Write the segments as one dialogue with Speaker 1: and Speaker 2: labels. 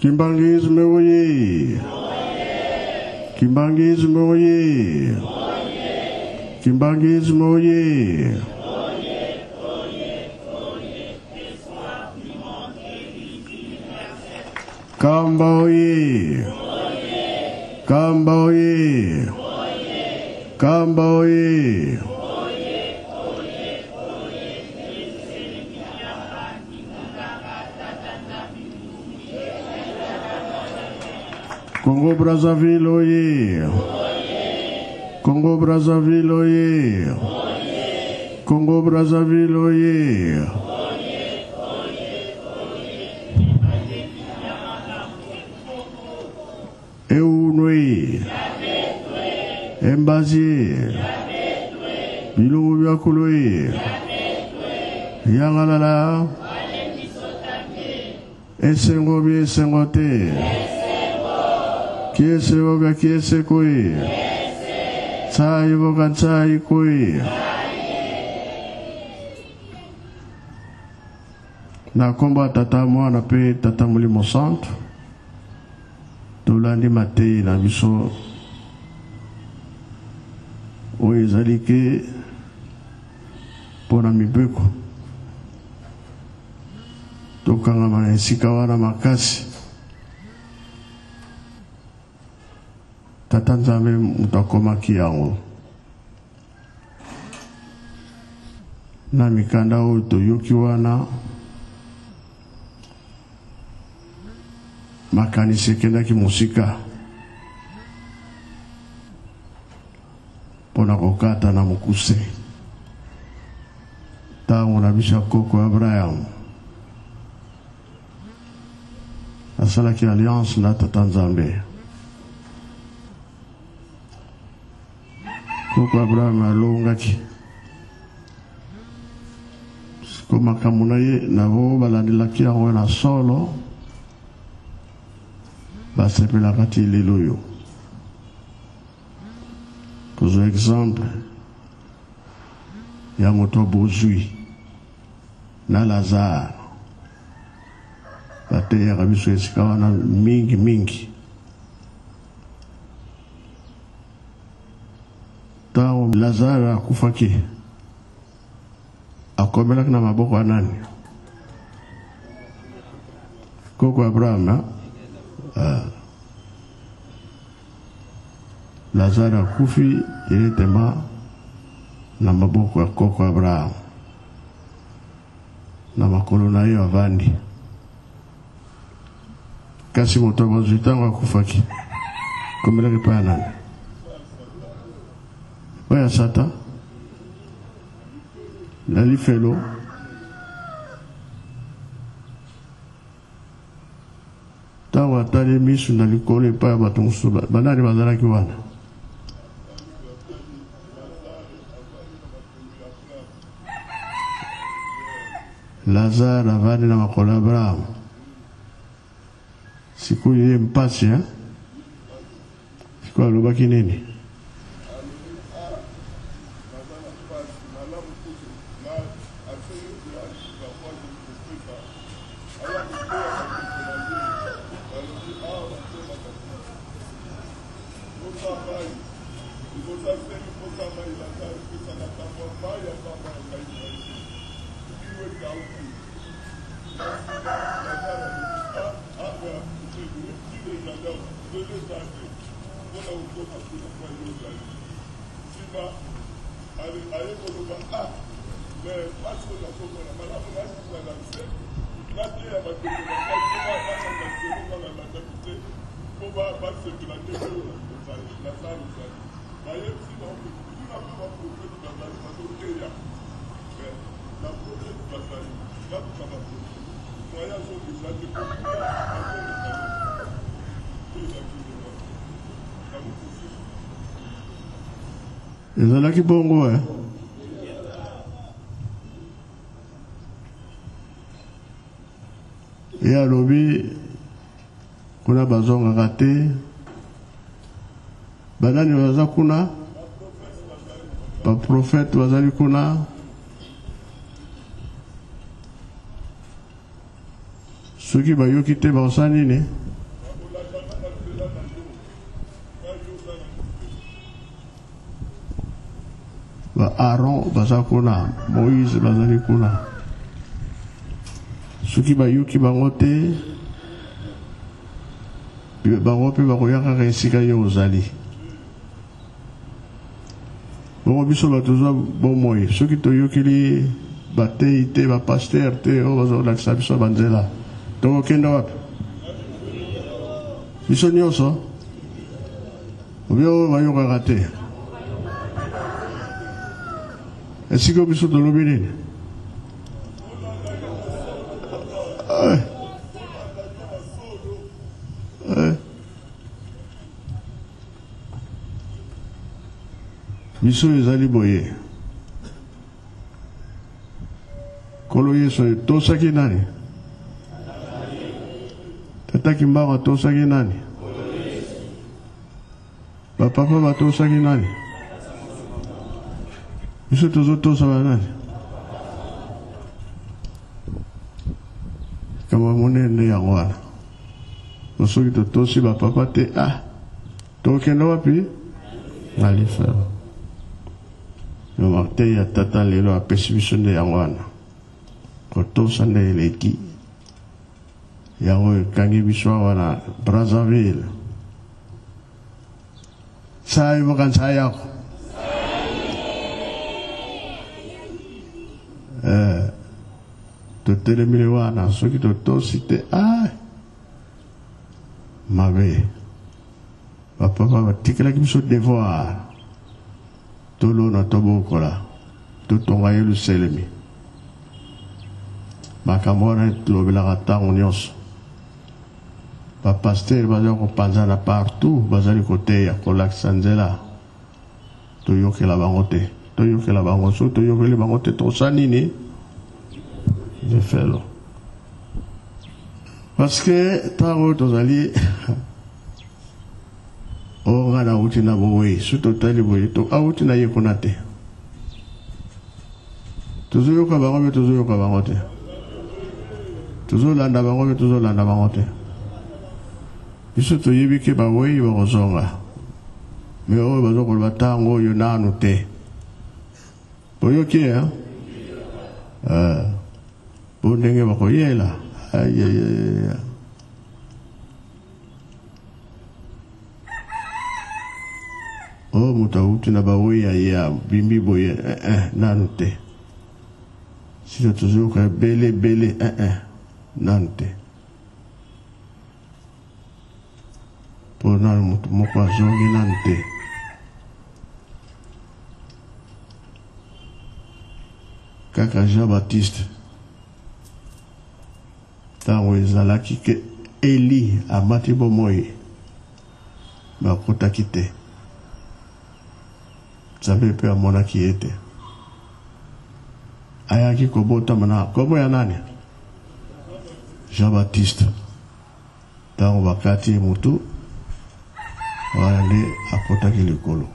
Speaker 1: Kimbangisme oye! Kimbangisme oye! Kimbangisme oye! Kamba oye! Kamba oye! Kamba oye! Congo Brazzaville oye! Congo Brazzaville oye! Congo Brazzaville oye! Eunwe Embazier Bilungu Biakuloye Yangalala Esengo bi esengote Kiese woga kiese koi Tsai woga tsai koi Na komba tata mwana pe tata mulimo santo Tolandi matei na biso oyo ezali ke mpona mibeko tokangama na esika wana makasi tata nzambe moto akomaki yango na mikanda oyo toyoki wana makanisi ekendaki mosika mpona kokata na mokuse ntango na biso ya koko Abraham asalaki alliance na tata nzambe koko Abraham alongaki siko makambo na ye nabo balandelaki yango na solo basepelaka ti lelo oyo kozwa exemple ya moto bozwi na Lazare bateyaka biso esika wana mingi ntango Lazare akufaki akomelaki na maboko ya nani? Koko Abraham Lazare akufi directement na maboko ya koko Abraham na makolo na ye avandi kasi moto bozwi ntango akufaki komelaki pa ya nani? Pa ya Satan lali felo ntango atali misu na likolo epai ya bato mosusu banani bazalaki wana? Lazare avandi na makolo ya Abraham siku ye mpasi siku alobaki nini? ezalaki bongo ye alobi kuna bazongaka te banani baza kuna baprofete bazali kuna soki bayoki te bakosala nini Aaron baza kuna, Moïse bazali kuna. Soki bayuki bango te, bango pe bakoyaka esika yo ozali. Bongo biso batozwa bomoi, soki toyokeli batei te, bapaster te, o bazolakisa biso banzela. Tokokenda wapi? Biso nyonso obyo bayokaka te. Esiko biso tolobi nini? Biso ezali boye. Kolo Yesu tosaki nani? Tataki mbaka tosaki nani? Bapapa batosaki nani? Biso tozotosa banani? Kama monene yango wana. Soki totosi bapapa te, tokenda wapi? Nalifelo. Yo marté ya tata lelo apesi biso nde yango wana. Kotosa nde eleki. Yango ekangi biso wana Brazzaville. Sai bukan saya ako. Totelemile wana soki totosi te, mabe. Bapapa batikelaki biso devoir. Tolo na tobokola. Totonga Yerusalemi. Makambo wana lobelaka ntango nyonso. Bapaster bazali kopanzana partout, bazali koteya kolakisa nzela. Toyokela bango te. Toyokela bango so toyokeli bango te tosa nini? Je fais là. Parce que ntango tozali nga na uti na boye, so totali boye, to auti na ye kuna te. Tozoyoka bango be tozoyoka bango te. Tozolanda bango be tozolanda bango te. Biso toyebi ke bawoyi bakozonga. Me oyo bazokoloba ntango oyo nanu te. Boyoki bondenge bakoyela. Muta uti na bawoyi ya bimbi boye, nanu te. Si tozoyoka bele, nanu te. Pour nanu mutu moko azongi nanu te. Kaka Jean-Baptiste ntango ezalaki ke Eli amati bomoi bakotaki te. Nzambe mpe amonaki ye te. Ayaki kobotama na kombo ya nani? Jean-Baptiste. Ntango bakati ye mutu wana nde akotaki likolo.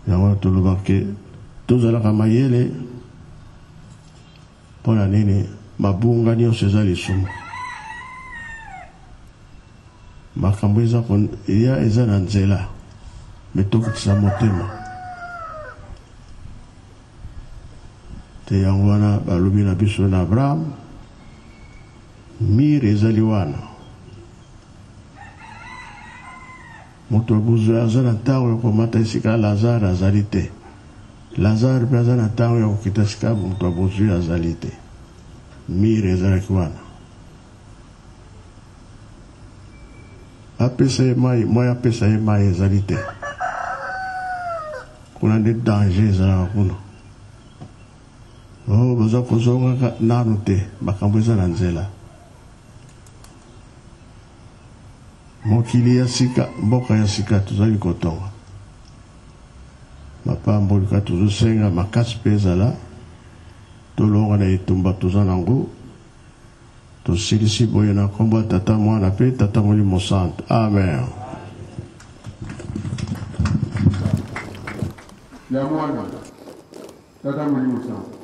Speaker 1: Yango tolobaki tozalaka mayele mpona nini mabunga nyonso eza lisumu. Makambo eza na nzela me tokokisa motema te. Yango wana balobi na biso na Abraham mire ezali wana. Moto abuzwa aza na ntango ya komata esika Lazare azali te. Lazare mpe aza na ntango ya kokita esika moto abuzwi azali te. Mire ezalaki wana. Apesa ye mai, moi apesa ye mai ezali te. Kuna nde danger ezalaka kuna. Baza kozonga nanu te, makambo eza na nzela. Mokili ya sika, mboka ya sika tozali kotonga. Mapambolika tozosenga makasi mpe ezala. Tolonga na etumba toza nango. Tosilisi boye na kombo tata mwana pe tata Molimo Santo. Amen.
Speaker 2: Ya mwana tata Molimo Santo.